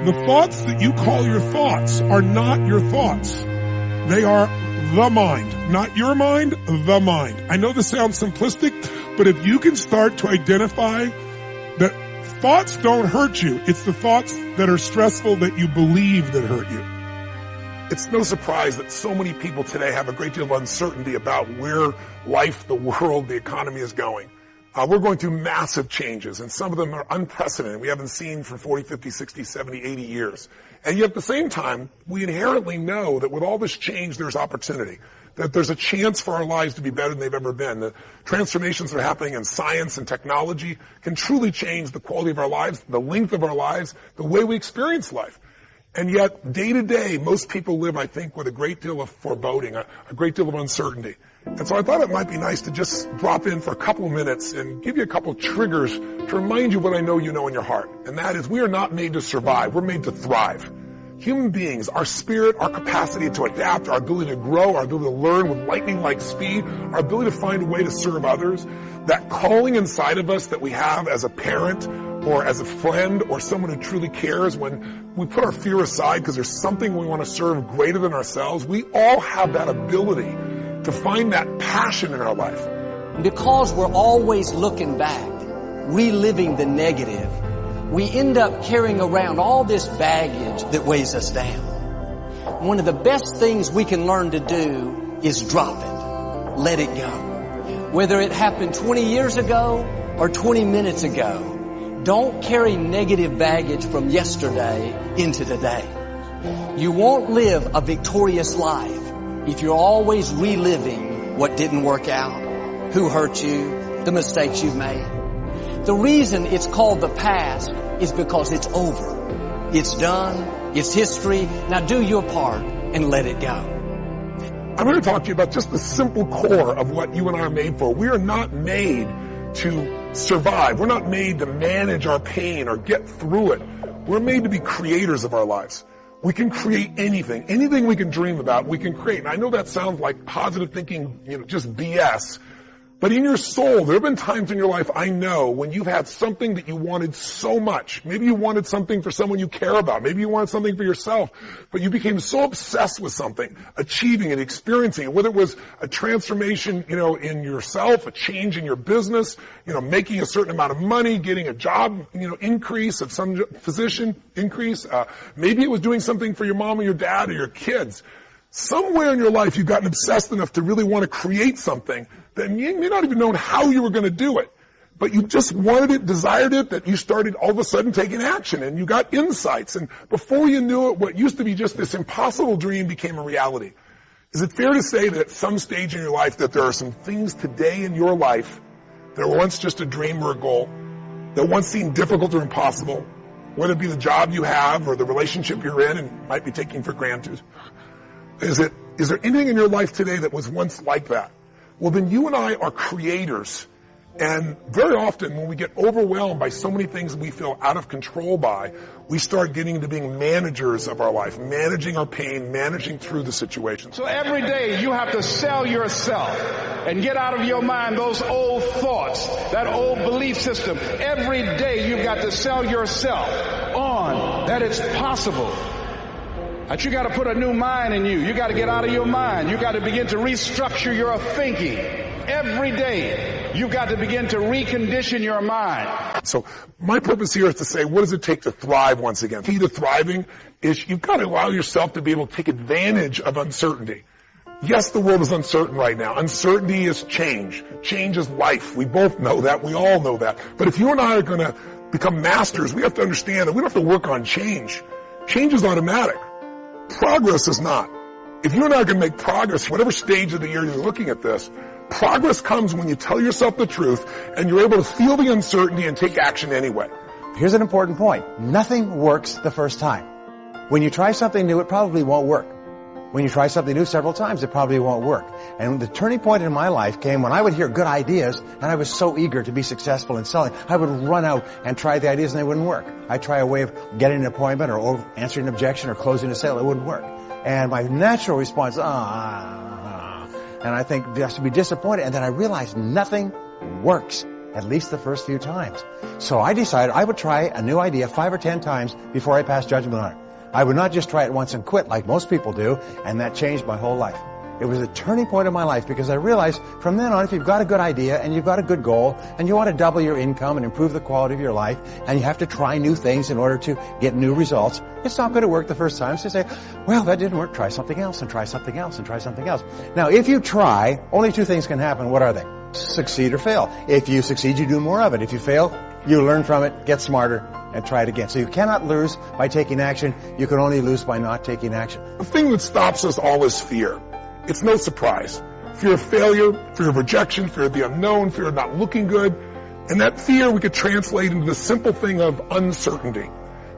The thoughts that you call your thoughts are not your thoughts. They are the mind. Not your mind, the mind. I know this sounds simplistic, but if you can start to identify that thoughts don't hurt you, it's the thoughts that are stressful that you believe that hurt you. It's no surprise that so many people today have a great deal of uncertainty about where life, the world, the economy is going. We're going through massive changes, and some of them are unprecedented. We haven't seen for 40, 50, 60, 70, 80 years. And yet at the same time, we inherently know that with all this change, there's opportunity, that there's a chance for our lives to be better than they've ever been. The transformations that are happening in science and technology can truly change the quality of our lives, the length of our lives, the way we experience life. And yet, day to day, most people live, I think, with a great deal of foreboding, a great deal of uncertainty. And so I thought it might be nice to just drop in for a couple of minutes and give you a couple of triggers to remind you what I know you know in your heart. And that is, we are not made to survive. We're made to thrive. Human beings, our spirit, our capacity to adapt, our ability to grow, our ability to learn with lightning-like speed, our ability to find a way to serve others, that calling inside of us that we have as a parent or as a friend or someone who truly cares, when we put our fear aside because there's something we want to serve greater than ourselves, we all have that ability to find that passion in our life. Because we're always looking back, reliving the negative, we end up carrying around all this baggage that weighs us down. One of the best things we can learn to do is drop it. Let it go. Whether it happened 20 years ago or 20 minutes ago, don't carry negative baggage from yesterday into today. You won't live a victorious life if you're always reliving what didn't work out, who hurt you, the mistakes you've made. The reason it's called the past is because it's over. It's done. It's history. Now do your part and let it go. I'm going to talk to you about just the simple core of what you and I are made for. We are not made to survive. We're not made to manage our pain or get through it. We're made to be creators of our lives. We can create anything. Anything we can dream about, we can create. And I know that sounds like positive thinking, just BS. But in your soul, there have been times in your life, I know, when you've had something that you wanted so much. Maybe you wanted something for someone you care about. Maybe you wanted something for yourself. But you became so obsessed with something, achieving it, experiencing it, whether it was a transformation, in yourself, a change in your business, making a certain amount of money, getting a job, increase of some position increase. Maybe it was doing something for your mom or your dad or your kids. Somewhere in your life, you've gotten obsessed enough to really want to create something that you may not even know how you were going to do it. But you just wanted it, desired it, that you started all of a sudden taking action, and you got insights. And before you knew it, what used to be just this impossible dream became a reality. Is it fair to say that at some stage in your life that there are some things today in your life that were once just a dream or a goal, that once seemed difficult or impossible, whether it be the job you have or the relationship you're in and might be taking for granted? Is there anything in your life today that was once like that? Well, then you and I are creators. And very often when we get overwhelmed by so many things we feel out of control by, we start getting into being managers of our life, managing our pain, managing through the situation. So every day you have to sell yourself and get out of your mind those old thoughts, that old belief system. Every day you've got to sell yourself on that it's possible. That you got to put a new mind in you. You got to get out of your mind. You got to begin to restructure your thinking. Every day, you've got to begin to recondition your mind. So my purpose here is to say, what does it take to thrive once again? The key to thriving is you've got to allow yourself to be able to take advantage of uncertainty. Yes, the world is uncertain right now. Uncertainty is change. Change is life. We both know that. We all know that. But if you and I are going to become masters, we have to understand that we don't have to work on change. Change is automatic. Progress is not. If you and I can make progress, whatever stage of the year you're looking at this, progress comes when you tell yourself the truth and you're able to feel the uncertainty and take action anyway. Here's an important point. Nothing works the first time. When you try something new, it probably won't work. When you try something new several times, it probably won't work. And the turning point in my life came when I would hear good ideas, and I was so eager to be successful in selling. I would run out and try the ideas, and they wouldn't work. I'd try a way of getting an appointment or answering an objection or closing a sale. It wouldn't work. And my natural response, and I think just to be disappointed. And then I realized nothing works at least the first few times. So I decided I would try a new idea 5 or 10 times before I passed judgment on it. I would not just try it once and quit like most people do, and that changed my whole life. It was a turning point in my life because I realized from then on, if you've got a good idea and you've got a good goal and you want to double your income and improve the quality of your life and you have to try new things in order to get new results, it's not going to work the first time. So you say, well, that didn't work. Try something else and try something else and try something else. Now, if you try, only 2 things can happen. What are they? Succeed or fail. If you succeed, you do more of it. If you fail, you learn from it, get smarter, and try it again. So you cannot lose by taking action. You can only lose by not taking action. The thing that stops us all is fear. It's no surprise. Fear of failure, fear of rejection, fear of the unknown, fear of not looking good. And that fear we could translate into the simple thing of uncertainty.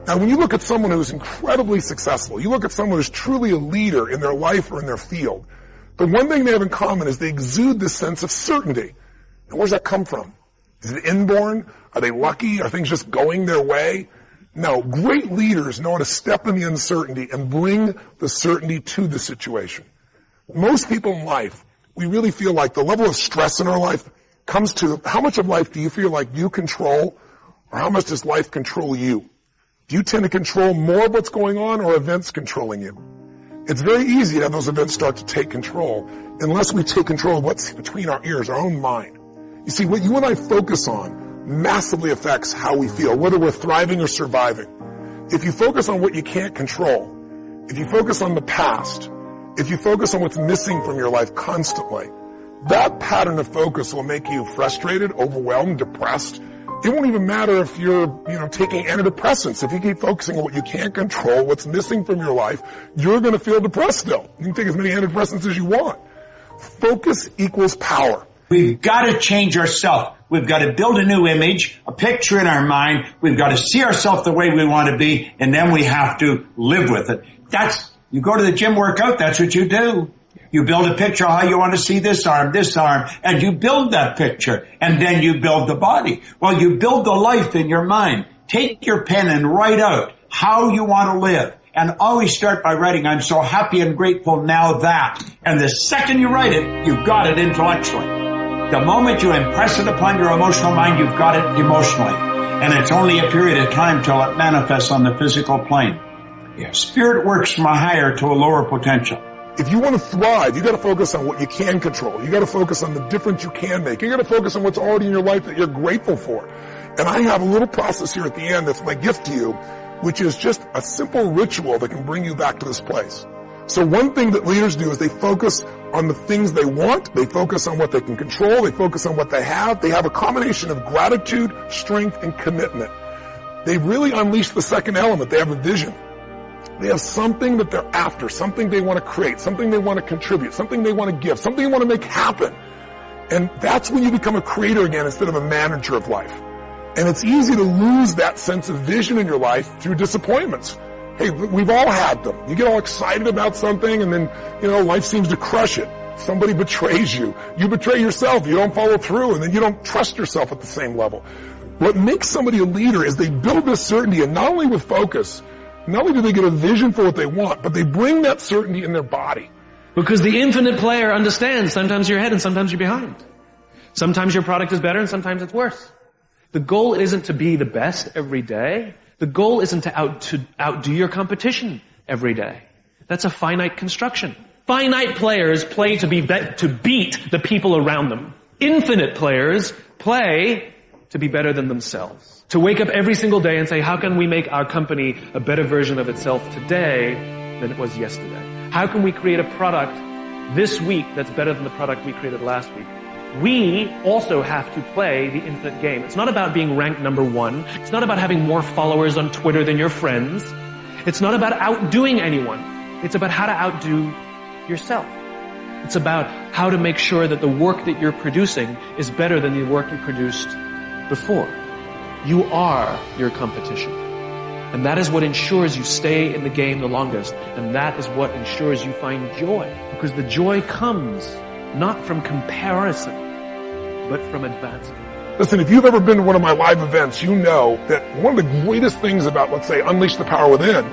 Now, when you look at someone who's incredibly successful, you look at someone who's truly a leader in their life or in their field, the one thing they have in common is they exude this sense of certainty. And where does that come from? Is it inborn? Are they lucky? Are things just going their way? No, great leaders know how to step in the uncertainty and bring the certainty to the situation. Most people in life, we really feel like the level of stress in our life comes to how much of life do you feel like you control, or how much does life control you? Do you tend to control more of what's going on, or events controlling you? It's very easy to have those events start to take control unless we take control of what's between our ears, our own mind. You see, what you and I focus on massively affects how we feel, whether we're thriving or surviving. If you focus on what you can't control, if you focus on the past, if you focus on what's missing from your life constantly, that pattern of focus will make you frustrated, overwhelmed, depressed. It won't even matter if you're, taking antidepressants. If you keep focusing on what you can't control, what's missing from your life, you're going to feel depressed still. You can take as many antidepressants as you want. Focus equals power. We've got to change ourselves. We've got to build a new image, a picture in our mind. We've got to see ourselves the way we want to be, and then we have to live with it. You go to the gym workout, that's what you do. You build a picture of how you want to see this arm, and you build that picture, and then you build the body. Well, you build the life in your mind. Take your pen and write out how you want to live. And always start by writing, I'm so happy and grateful now that. And the second you write it, you've got it intellectually. The moment you impress it upon your emotional mind, you've got it emotionally. And it's only a period of time till it manifests on the physical plane. Spirit works from a higher to a lower potential. If you want to thrive, you got to focus on what you can control. You got to focus on the difference you can make. You got to focus on what's already in your life that you're grateful for. And I have a little process here at the end that's my gift to you, which is just a simple ritual that can bring you back to this place. So one thing that leaders do is they focus on the things they want. They focus on what they can control. They focus on what they have. They have a combination of gratitude, strength, and commitment. They really unleash the second element. They have a vision. They have something that they're after, something they want to create, something they want to contribute, something they want to give, something they want to make happen. And that's when you become a creator again instead of a manager of life. And it's easy to lose that sense of vision in your life through disappointments. Hey, we've all had them. You get all excited about something and then, life seems to crush it. Somebody betrays you. You betray yourself. You don't follow through, and then you don't trust yourself at the same level. What makes somebody a leader is they build this certainty, and not only with focus, not only do they get a vision for what they want, but they bring that certainty in their body. Because the infinite player understands sometimes you're ahead and sometimes you're behind. Sometimes your product is better and sometimes it's worse. The goal isn't to be the best every day. The goal isn't to outdo your competition every day. That's a finite construction. Finite players play to beat the people around them. Infinite players play to be better than themselves. To wake up every single day and say, how can we make our company a better version of itself today than it was yesterday? How can we create a product this week that's better than the product we created last week? We also have to play the infinite game. It's not about being ranked number one. It's not about having more followers on Twitter than your friends. It's not about outdoing anyone. It's about how to outdo yourself. It's about how to make sure that the work that you're producing is better than the work you produced before. You are your competition. And that is what ensures you stay in the game the longest. And that is what ensures you find joy. Because the joy comes not from comparison, but from advancement. Listen, if you've ever been to one of my live events, you know that one of the greatest things about, let's say, Unleash the Power Within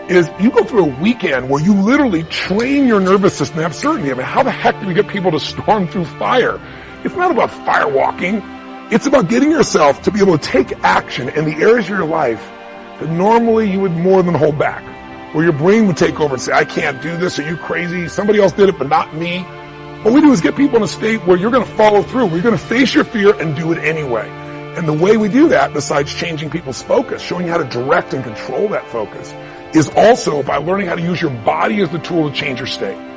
is you go through a weekend where you literally train your nervous system to have certainty. I mean, how the heck do we get people to storm through fire? It's not about firewalking. It's about getting yourself to be able to take action in the areas of your life that normally you would more than hold back. Where your brain would take over and say, I can't do this, are you crazy? Somebody else did it, but not me. What we do is get people in a state where you're going to follow through, where you're going to face your fear and do it anyway. And the way we do that, besides changing people's focus, showing you how to direct and control that focus, is also by learning how to use your body as the tool to change your state.